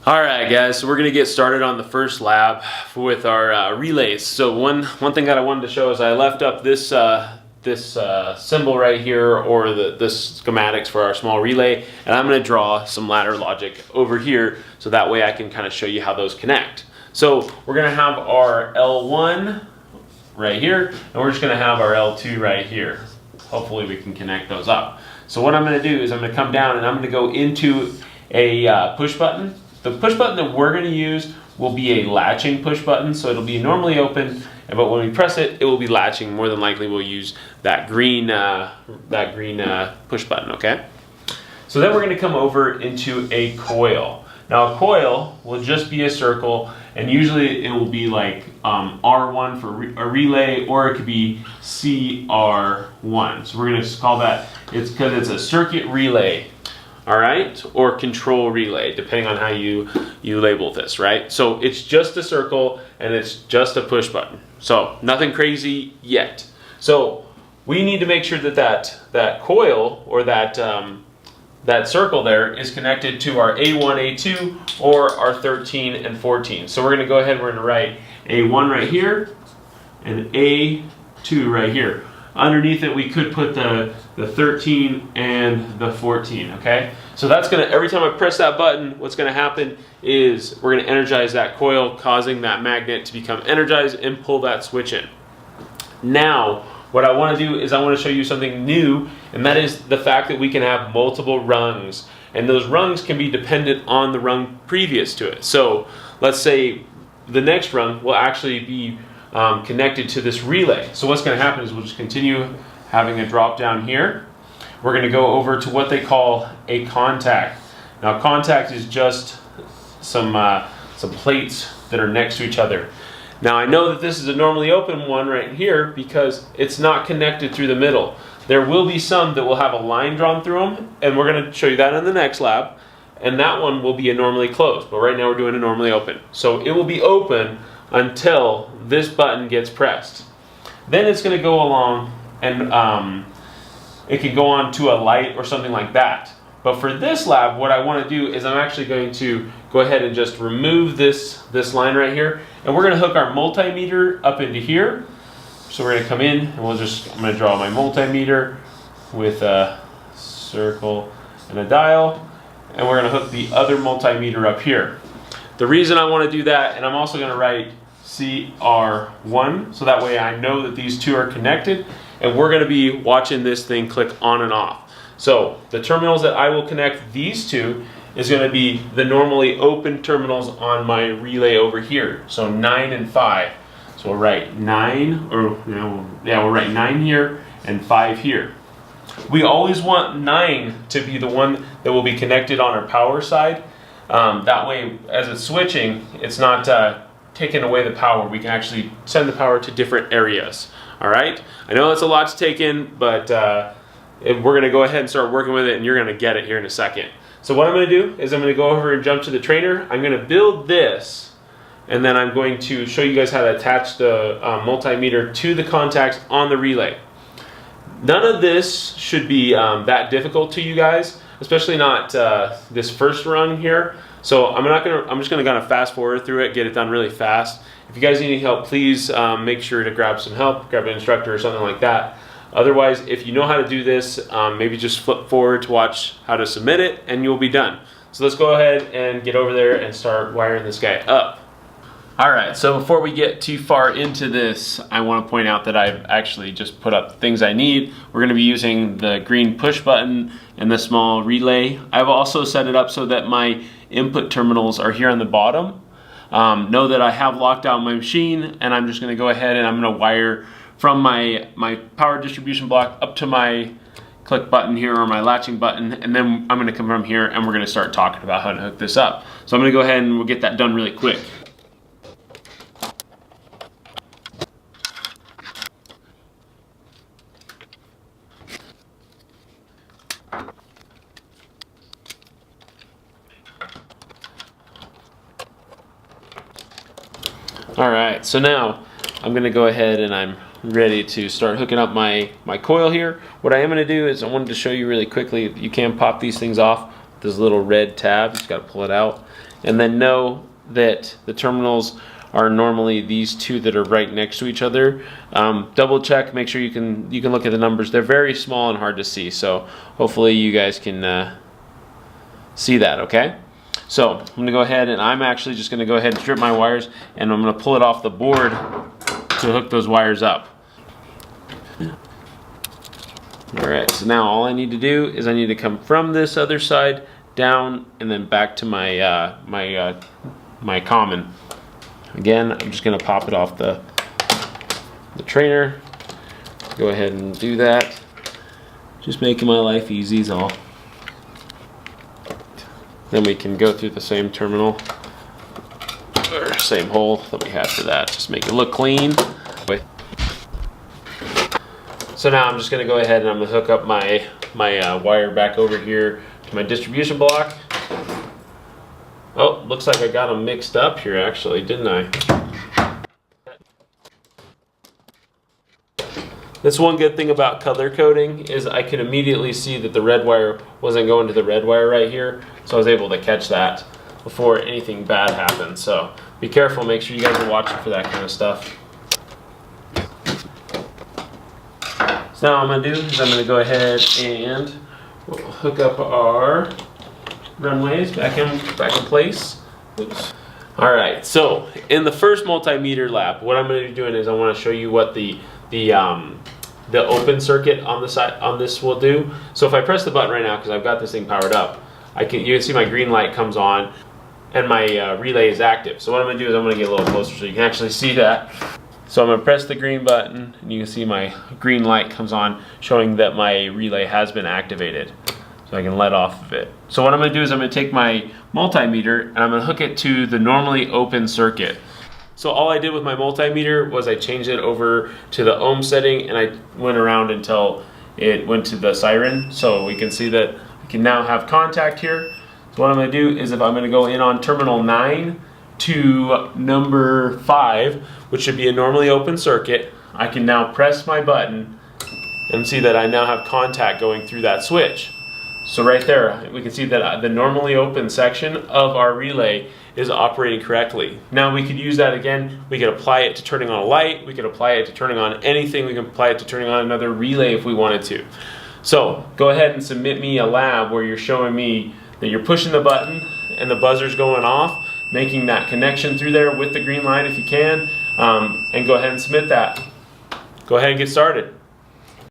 Alright guys, so we're going to get started on the first lab with our relays. So one thing that I wanted to show is I left up this symbol right here, or this schematics for our small relay, and I'm going to draw some ladder logic over here so that way I can kind of show you how those connect. So we're going to have our L1 right here, and we're just going to have our L2 right here. Hopefully we can connect those up. So what I'm going to do is I'm going to come down and I'm going to go into a push button. The push button that we're going to use will be a latching push button, so it'll be normally open, but when we press it, it will be latching. More than likely we'll use that green push button, okay? So then we're going to come over into a coil. Now a coil will just be a circle, and usually it will be like R1 for a relay, or it could be CR1. So we're going to call that, it's because it's a circuit relay. All right, or control relay, depending on how you label this, right? So it's just a circle and it's just a push button. So nothing crazy yet. So we need to make sure that coil, or that circle there, is connected to our A1, A2, or our 13 and 14. So we're gonna go ahead and we're gonna write A1 right here and A2 right here. Underneath it, we could put the 13 and the 14, okay? So that's gonna, every time I press that button, what's gonna happen is we're gonna energize that coil, causing that magnet to become energized and pull that switch in. Now, what I wanna do is I wanna show you something new, and that is the fact that we can have multiple rungs. And those rungs can be dependent on the rung previous to it. So let's say the next rung will actually be connected to this relay. So what's going to happen is we'll just continue having a drop down here. We're going to go over to what they call a contact. Now contact is just some plates that are next to each other. Now I know that this is a normally open one right here because it's not connected through the middle. There will be some that will have a line drawn through them, and we're going to show you that in the next lab, and that one will be a normally closed, but right now we're doing a normally open. So it will be open until this button gets pressed. Then it's going to go along and it can go on to a light or something like that. But for this lab, what I want to do is I'm actually going to go ahead and just remove this line right here, and we're going to hook our multimeter up into here. So we're going to come in and I'm going to draw my multimeter with a circle and a dial, and we're going to hook the other multimeter up here. The reason I want to do that, and I'm also going to write CR1, so that way I know that these two are connected, and we're going to be watching this thing click on and off. So the terminals that I will connect these to is going to be the normally open terminals on my relay over here. So 9 and 5. So we'll write 9, or we'll write 9 here and 5 here. We always want 9 to be the one that will be connected on our power side. That way, as it's switching, it's not taking away the power. We can actually send the power to different areas. All right? I know it's a lot to take in, but we're going to go ahead and start working with it, and you're going to get it here in a second. So what I'm going to do is I'm going to go over and jump to the trainer. I'm going to build this, and then I'm going to show you guys how to attach the multimeter to the contacts on the relay. None of this should be that difficult to you guys, especially not this first run here. So I'm just gonna kind of fast forward through it, get it done really fast. If you guys need any help, please make sure to grab some help, grab an instructor or something like that. Otherwise, if you know how to do this, maybe just flip forward to watch how to submit it, and you'll be done. So let's go ahead and get over there and start wiring this guy up. Alright, so before we get too far into this, I want to point out that I've actually just put up the things I need. We're going to be using the green push button and the small relay. I've also set it up so that my input terminals are here on the bottom. Know that I have locked out my machine, and I'm just going to go ahead and I'm going to wire from my power distribution block up to my click button here, or my latching button, and then I'm going to come from here and we're going to start talking about how to hook this up. So I'm going to go ahead and we'll get that done really quick. Alright, so now I'm going to go ahead and I'm ready to start hooking up my coil here. What I am going to do is I wanted to show you really quickly, you can pop these things off with this little red tab. You just got to pull it out. And then know that the terminals are normally these two that are right next to each other. Double check, make sure you can look at the numbers. They're very small and hard to see, so hopefully you guys can see that, okay? So I'm gonna go ahead and I'm actually just gonna go ahead and strip my wires, and I'm gonna pull it off the board to hook those wires up. All right, so now all I need to do is I need to come from this other side down and then back to my my common. Again, I'm just gonna pop it off the trainer. Go ahead and do that. Just making my life easy is all. Then we can go through the same terminal or same hole that we had for that. Just make it look clean. So now I'm just gonna go ahead and I'm gonna hook up my wire back over here to my distribution block. Oh, looks like I got them mixed up here actually, didn't I? That's one good thing about color coding is I could immediately see that the red wire wasn't going to the red wire right here, so I was able to catch that before anything bad happened. So be careful, make sure you guys are watching for that kind of stuff. So now what I'm going to do is I'm going to go ahead and we'll hook up our runways back in place. Oops. All right, so in the first multimeter lap, what I'm going to be doing is I want to show you what the open circuit on the side on this will do. So if I press the button right now, because I've got this thing powered up, you can see my green light comes on and my relay is active. So what I'm going to do is I'm going to get a little closer so you can actually see that. So I'm going to press the green button and you can see my green light comes on showing that my relay has been activated. So I can let off of it. So what I'm going to do is I'm going to take my multimeter and I'm going to hook it to the normally open circuit. So all I did with my multimeter was I changed it over to the ohm setting and I went around until it went to the siren. So we can see that I can now have contact here. So what I'm going to do is if I'm going to go in on terminal 9 to number 5, which should be a normally open circuit, I can now press my button and see that I now have contact going through that switch. So right there, we can see that the normally open section of our relay is operating correctly. Now we could use that again. We could apply it to turning on a light. We could apply it to turning on anything. We can apply it to turning on another relay if we wanted to. So go ahead and submit me a lab where you're showing me that you're pushing the button and the buzzer's going off, making that connection through there with the green light if you can, and go ahead and submit that. Go ahead and get started.